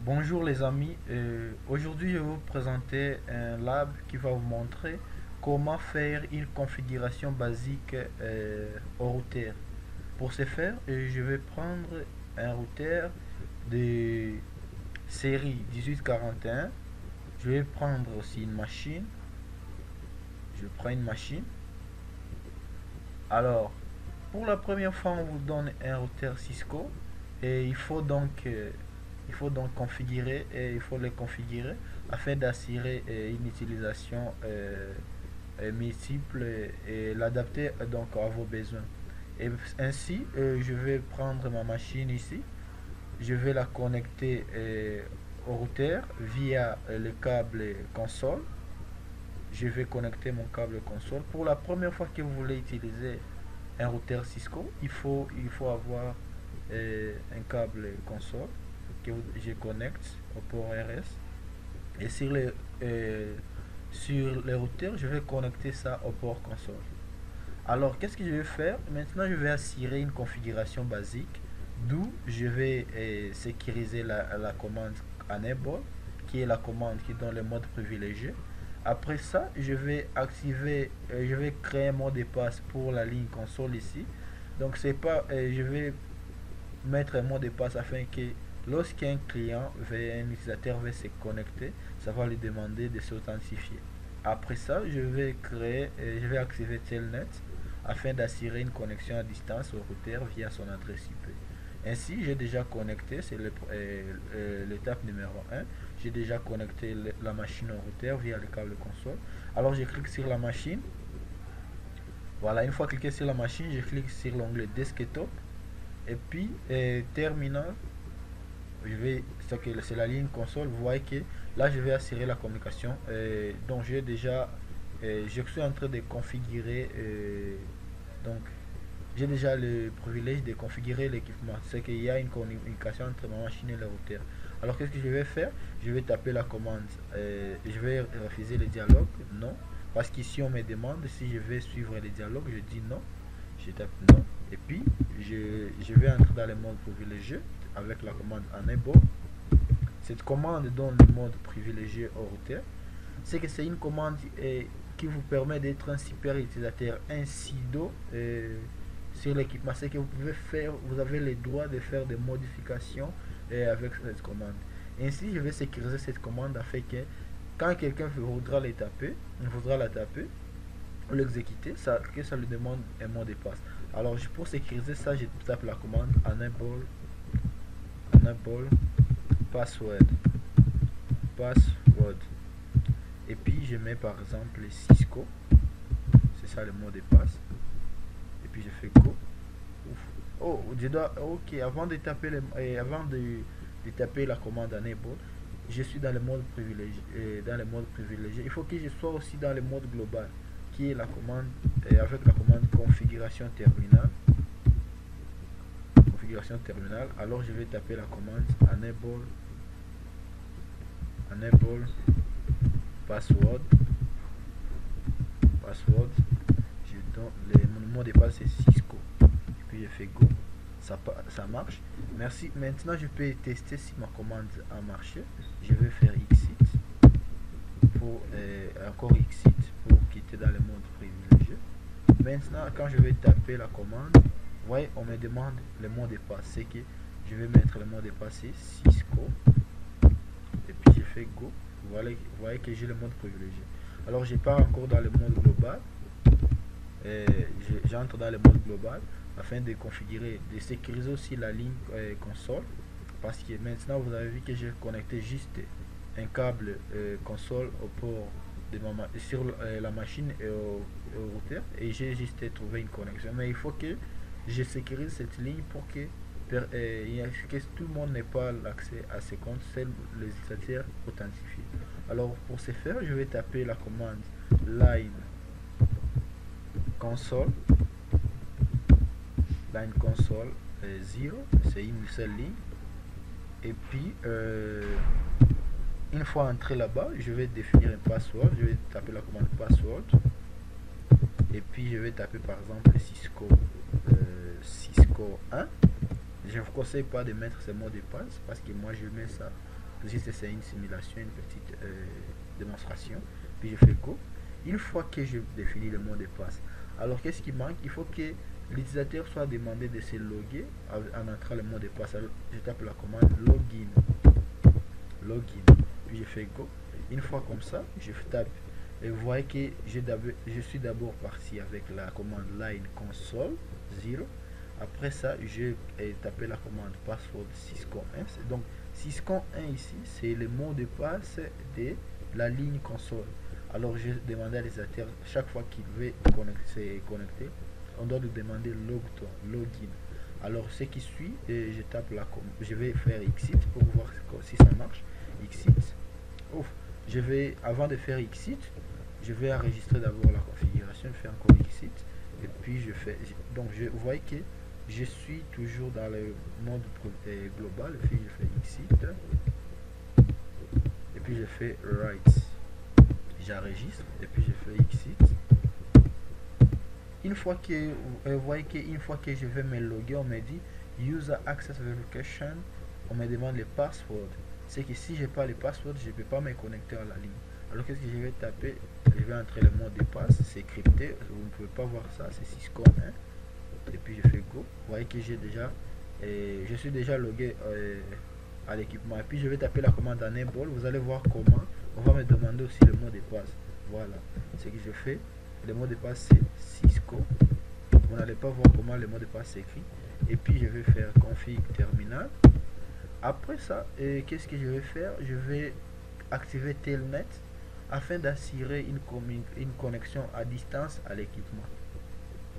Bonjour les amis, aujourd'hui je vais vous présenter un lab qui va vous montrer comment faire une configuration basique au routeur. Pour ce faire, je vais prendre un routeur de série 1841. Je vais prendre aussi une machine. Je prends une machine. Alors, pour la première fois, on vous donne un routeur Cisco et il faut donc configurer et il faut le configurer afin d'assurer une utilisation multiple et l'adapter donc à vos besoins. Et ainsi, je vais prendre ma machine ici, je vais la connecter au routeur via le câble console. Je vais connecter mon câble console. Pour la première fois que vous voulez utiliser un routeur Cisco, il faut avoir un câble console que je connecte au port RS. Et sur les routeurs, je vais connecter ça au port console. Alors, qu'est-ce que je vais faire? Maintenant, je vais assurer une configuration basique, d'où je vais sécuriser la commande enable, qui est la commande qui donne le mode privilégié. Après ça, je vais créer un mot de passe pour la ligne console ici. Donc, c'est pas, je vais mettre un mot de passe afin que lorsqu'un un utilisateur veut se connecter, ça va lui demander de s'authentifier. Après ça, je vais activer Telnet afin d'assurer une connexion à distance au routeur via son adresse IP. Ainsi, j'ai déjà connecté, c'est l'étape numéro 1. J'ai déjà connecté la machine au routeur via le câble console. Alors, je clique sur la machine. Voilà, une fois cliqué sur la machine, je clique sur l'onglet Desktop. Et puis, terminal, c'est la ligne console. Vous voyez que là, je vais assurer la communication. Donc, je suis en train de configurer. Donc, j'ai déjà le privilège de configurer l'équipement. C'est qu'il y a une communication entre ma machine et le routeur. Alors, qu'est-ce que je vais faire? Je vais taper la commande. Je vais refuser le dialogue. Non. Parce qu'ici, on me demande si je vais suivre le dialogue. Je dis non. Je tape non. Et puis, je vais entrer dans le mode privilégié avec la commande enable. Cette commande donne le mode privilégié au routeur. C'est que c'est une commande qui vous permet d'être un super utilisateur ainsi sur l'équipement. C'est que vous avez le droit de faire des modifications avec cette commande. Ainsi, je vais sécuriser cette commande afin que quand quelqu'un voudra la taper ou l'exécuter, que ça lui demande un mot de passe. Alors pour sécuriser ça, je tape la commande enable password et puis je mets par exemple Cisco, c'est ça le mot de passe, et puis je fais go. Ouf. Oh, ok, avant de taper la commande enable, je suis dans le mode privilégié. Il faut que je sois aussi dans le mode global, qui est la commande avec la commande configuration terminale. Alors je vais taper la commande enable password. Je donne le mot de passe c'est Cisco, et puis je fais go. Ça marche. Merci. Maintenant, je peux tester si ma commande a marché. Je vais faire exit pour encore exit pour quitter dans le mode privilégié. Maintenant, quand je vais taper la commande, vous voyez, on me demande le mot de passe. C'est que je vais mettre le mot de passe Cisco, et puis je fais go. Vous voyez que j'ai le mode privilégié. Alors, je pars encore dans le mode global. J'entre dans le mode global afin de configurer, de sécuriser aussi la ligne console, parce que maintenant vous avez vu que j'ai connecté juste un câble console au port sur la machine et au routeur, et j'ai juste trouvé une connexion. Mais il faut que je sécurise cette ligne pour que tout le monde n'ait pas l'accès à ces comptes, seuls les utilisateurs authentifiés. Alors pour ce faire, je vais taper la commande line console 0, c'est une seule ligne. Et puis une fois entré là-bas, je vais définir un password. Je vais taper la commande password, et puis je vais taper par exemple Cisco 1. Je ne vous conseille pas de mettre ce mot de passe parce que moi je mets ça juste c'est une simulation, une petite démonstration. Puis je fais go. Une fois que je définis le mot de passe, alors qu'est-ce qui manque? Il faut que l'utilisateur soit demandé de se loguer en entrant le mot de passe. Alors, je tape la commande login, puis je fais go. Une fois comme ça, je tape et vous voyez que je suis d'abord parti avec la commande line console 0. Après ça, j'ai tapé la commande password syscon1. Donc syscon1 ici, c'est le mot de passe de la ligne console. Alors je demandais à l'utilisateur, chaque fois qu'il veut se connecter, on doit lui demander login. Alors ce qui suit, je vais faire exit pour voir si ça marche. Exit. Avant de faire exit, je vais enregistrer d'abord la configuration, je fais encore exit. Et puis donc vous voyez que je suis toujours dans le mode global. Puis je fais exit. Et puis je fais write. J'enregistre et puis je fais exit. Une fois que vous voyez qu'une fois que je vais me loguer, on me dit user access verification, on me demande le password. C'est que si j'ai pas le password, je ne peux pas me connecter à la ligne. Alors qu'est-ce que je vais taper? Je vais entrer le mot de passe, c'est crypté, vous ne pouvez pas voir ça, c'est syscon1. Et puis je fais go. Vous voyez que je suis déjà logué à l'équipement. Et puis je vais taper la commande enable. Vous allez voir comment on va me demander aussi le mot de passe. Voilà ce que je fais. Le mot de passe c'est Cisco. Vous n'allez pas voir comment le mot de passe s'écrit. Et puis je vais faire config terminal. Après ça, qu'est-ce que je vais faire? Je vais activer Telnet afin d'assurer une connexion à distance à l'équipement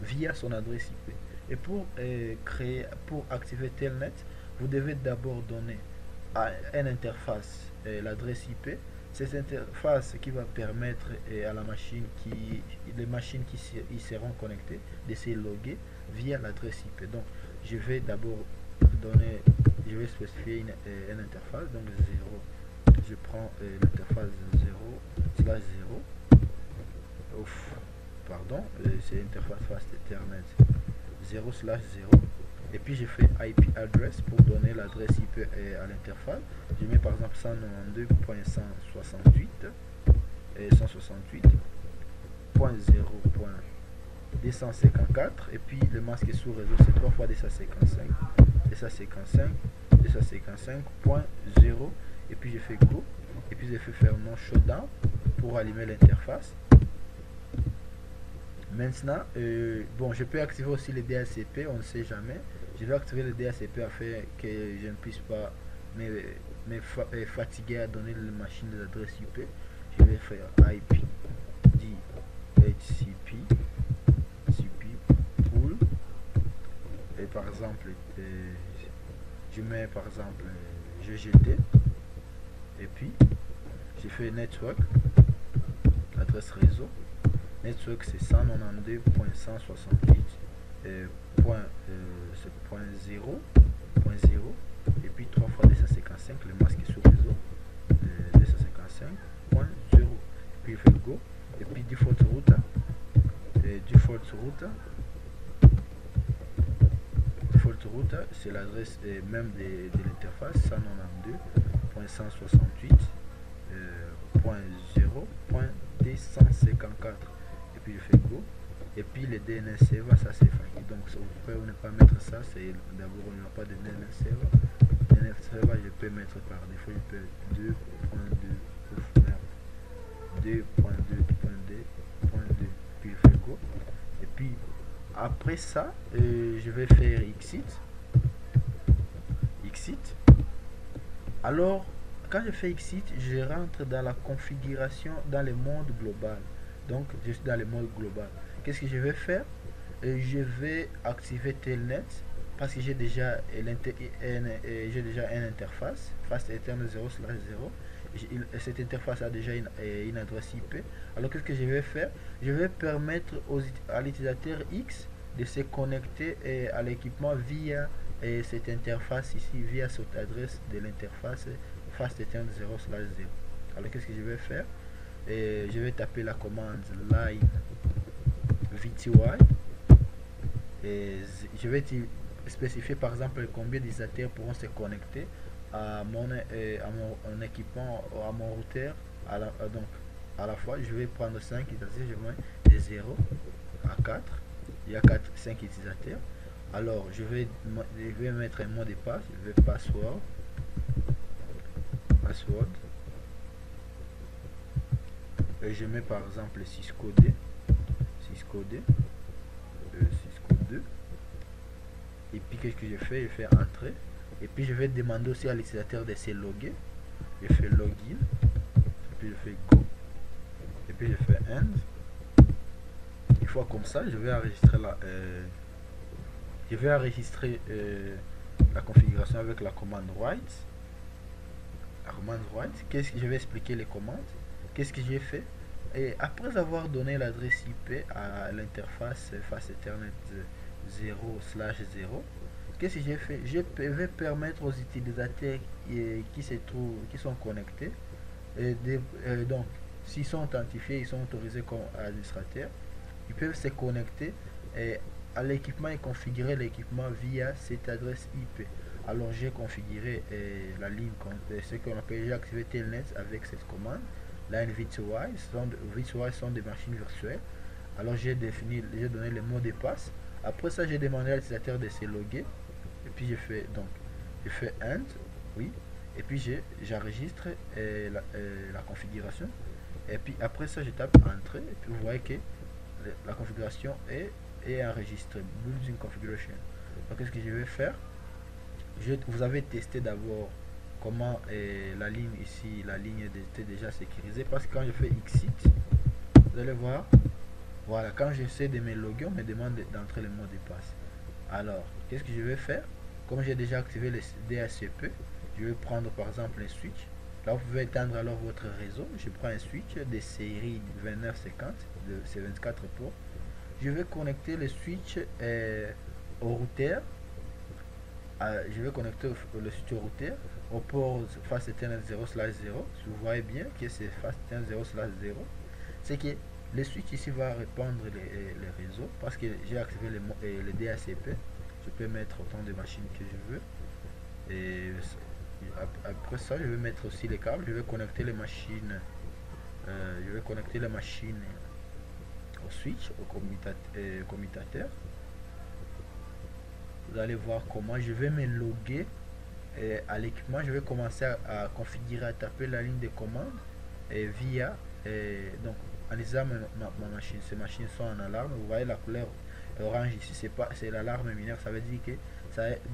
via son adresse IP. Et pour activer Telnet, vous devez d'abord donner à une interface l'adresse IP. Cette interface qui va permettre à les machines qui y seront connectées de se loguer via l'adresse IP. Donc je vais d'abord spécifier une interface, donc 0. Je prends l'interface 0/0. Pardon, c'est l'interface Fast Ethernet 0/0. Et puis je fais IP address pour donner l'adresse IP à l'interface. Je mets par exemple 192.168 et 168.0.254. Et puis le masque sous réseau c'est 3 fois 255.0. Et puis je fais go. Et puis je fais faire non shutdown pour allumer l'interface. Maintenant, je peux activer aussi le DHCP, on ne sait jamais. Je vais activer le DHCP afin que je ne puisse pas me fatiguer à donner les machines de l'adresse IP. Je vais faire IP DHCP pool. Et par exemple, je mets par exemple GGT. Et puis, je fais network, adresse réseau. Network c'est 192.168.0.0 et puis 3 fois 255, le masque sous réseau 255.0. Puis il fait go. Et puis default router c'est l'adresse même de l'interface 192.168.0.254. Et puis je fais go. Et puis le DNS server, ça c'est failli. Donc vous pouvez ne pas mettre ça, c'est d'abord on n'a pas de DNS server. DNS server je peux mettre par défaut, je peux 2.2.2.2. Puis je fais go. Et puis après ça, je vais faire exit. Alors quand je fais exit, je rentre dans la configuration dans le mode global. Donc je suis dans le mode global. Qu'est-ce que je vais faire? Je vais activer Telnet parce que j'ai déjà une interface Fast Ethernet 0/0. Cette interface a déjà une adresse IP. Alors qu'est-ce que je vais faire? Je vais permettre à l'utilisateur X de se connecter à l'équipement via cette interface ici, via cette adresse de l'interface Fast Ethernet 0/0. Alors qu'est-ce que je vais faire? Je vais taper la commande line VTY et je vais spécifier par exemple combien d'utilisateurs pourront se connecter mon équipement, à mon routeur, donc à la fois. Je vais prendre 5 utilisateurs, je vais de 0 à 4. Il y a 5 utilisateurs. Alors je vais mettre un mot de passe, je vais password. Et je mets par exemple Cisco 2. Et puis qu'est-ce que je fais? Je fais entrer. Et puis je vais demander aussi à l'utilisateur de se loguer. Je fais login. Et puis je fais go. Et puis je fais end. Une fois comme ça, je vais enregistrer la configuration avec la commande write. Qu'est-ce que je vais expliquer les commandes? Qu'est-ce que j'ai fait? Et après avoir donné l'adresse IP à l'interface face Ethernet 0/0, qu'est-ce que j'ai fait? Je vais permettre aux utilisateurs qui sont connectés, donc s'ils sont authentifiés, ils sont autorisés comme administrateurs, ils peuvent se connecter à l'équipement et configurer l'équipement via cette adresse IP. Alors j'ai configuré la ligne, ce qu'on appelle, j'ai activé Telnet avec cette commande. Line virtualize sont des machines virtuelles. Alors j'ai donné le mot de passe. Après ça, j'ai demandé à l'utilisateur de se loguer. Et puis j'ai fait end, oui. Et puis j'enregistre la configuration. Et puis après ça, je tape entrée. Et puis vous voyez que la configuration est enregistrée. Building configuration. Donc qu'est-ce que je vais faire? Vous avez testé d'abord comment la ligne ici, la ligne était déjà sécurisée, parce que quand je fais exit, vous allez voir, voilà, quand j'essaie de me loguer, on me demande d'entrer le mot de passe. Alors qu'est-ce que je vais faire? Comme j'ai déjà activé le DHCP, je vais prendre par exemple un switch. Là vous pouvez étendre alors votre réseau. Je prends un switch de série 2950 de C24 ports. Je vais connecter le switch au routeur. Je vais connecter le switch au routeur au port face Ethernet 0/0. Vous voyez bien que c'est face Ethernet 0/0. C'est que le switch ici va répandre les réseaux, parce que j'ai activé le DHCP. Je peux mettre autant de machines que je veux. Et après ça, je vais mettre aussi les câbles. Je vais connecter les machines. Au switch, au commutateur. Vous allez voir comment je vais me loguer à l'équipement. Je vais commencer à configurer, à taper la ligne de commande via donc en disant ma machine, ces machines sont en alarme. Vous voyez la couleur orange ici, c'est l'alarme mineure. Ça veut dire que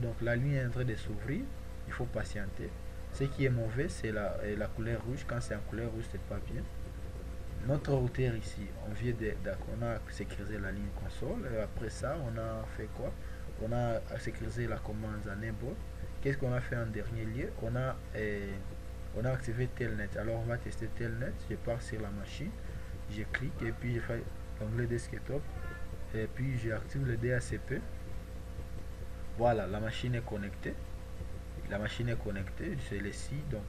donc la ligne est en train de s'ouvrir. Il faut patienter. Ce qui est mauvais, c'est la couleur rouge. Quand c'est en couleur rouge, c'est pas bien. Notre routeur ici, on a sécurisé la ligne console. Et après ça, on a fait quoi? On a sécurisé la commande enable. Qu'est-ce qu'on a fait en dernier lieu? On a activé Telnet. Alors on va tester Telnet. Je pars sur la machine, je clique et puis je fais l'onglet desktop et puis j'active le DHCP. Voilà, la machine est connectée. C'est le ci. Donc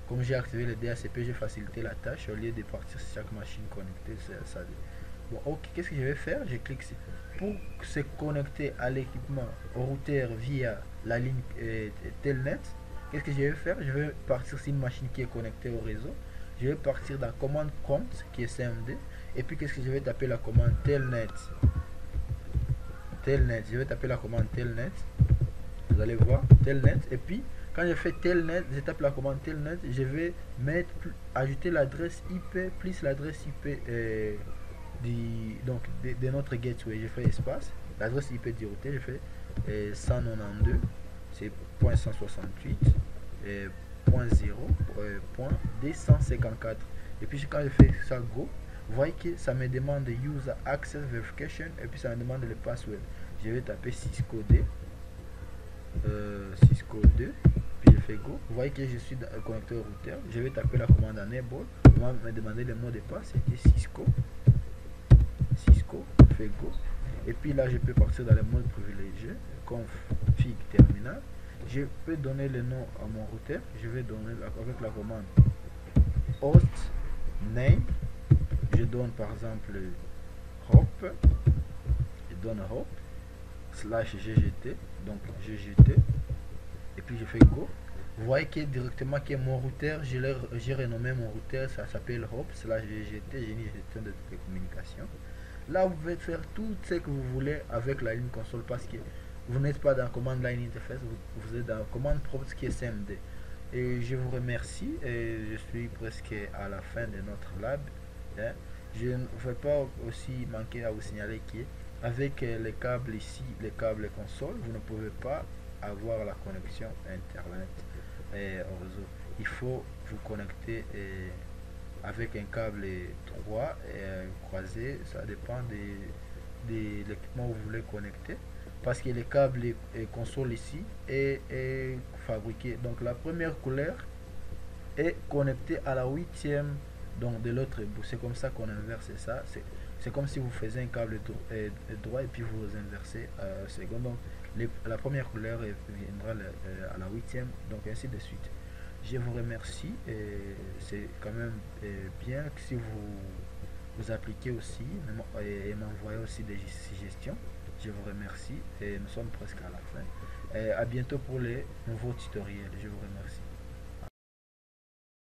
comme j'ai activé le DHCP, j'ai facilité la tâche au lieu de partir sur chaque machine connectée. Bon, ok, qu'est-ce que je vais faire? Je clique pour se connecter à l'équipement au routeur via la ligne Telnet. Qu'est-ce que je vais faire? Je vais partir sur une machine qui est connectée au réseau. Je vais partir dans la commande prompt qui est CMD. Et puis qu'est-ce que je vais taper? La commande Telnet. Je vais taper la commande Telnet. Vous allez voir Telnet. Et puis quand je fais Telnet, je tape la commande Telnet. Je vais ajouter l'adresse IP plus l'adresse IP de notre gateway. Je fais espace, l'adresse IP du routeur, je fais 192, c'est .168 .0.254. Et puis quand je fais ça go, vous voyez que ça me demande user access verification et puis ça me demande le password. Je vais taper Cisco 2, puis je fais go. Vous voyez que je suis connecté au routeur. Je vais taper la commande enable. On va me demander le mot de passe, c'était Cisco, fait go. Et puis là je peux partir dans le mode privilégié, config terminal. Je peux donner le nom à mon routeur. Je vais donner avec la commande host name. Je donne par exemple hop. Je donne hop /ggt, donc ggt. Et puis je fais go. Vous voyez que directement que mon routeur, j'ai renommé mon routeur, ça s'appelle Hops. Là, j'étais génie gestion de télécommunications. Là, vous pouvez faire tout ce que vous voulez avec la ligne console parce que vous n'êtes pas dans commande line interface, vous êtes dans commande propre qui est CMD. Et je vous remercie et je suis presque à la fin de notre lab, hein. Je ne vais pas aussi manquer à vous signaler qu'avec les câbles ici, les câbles console, vous ne pouvez pas avoir la connexion internet au réseau. Il faut vous connecter avec un câble 3 croisé, ça dépend de l'équipement où vous voulez connecter. Parce que le câble console ici est fabriqué. Donc la première couleur est connectée à la huitième donc de l'autre bout. C'est comme ça qu'on inverse ça. C'est comme si vous faisiez un câble droit et puis vous inversez second. Donc la première couleur viendra à la huitième, donc ainsi de suite. Je vous remercie et c'est quand même bien que si vous appliquez aussi et m'envoyez aussi des suggestions. Je vous remercie et nous sommes presque à la fin. Et à bientôt pour les nouveaux tutoriels. Je vous remercie.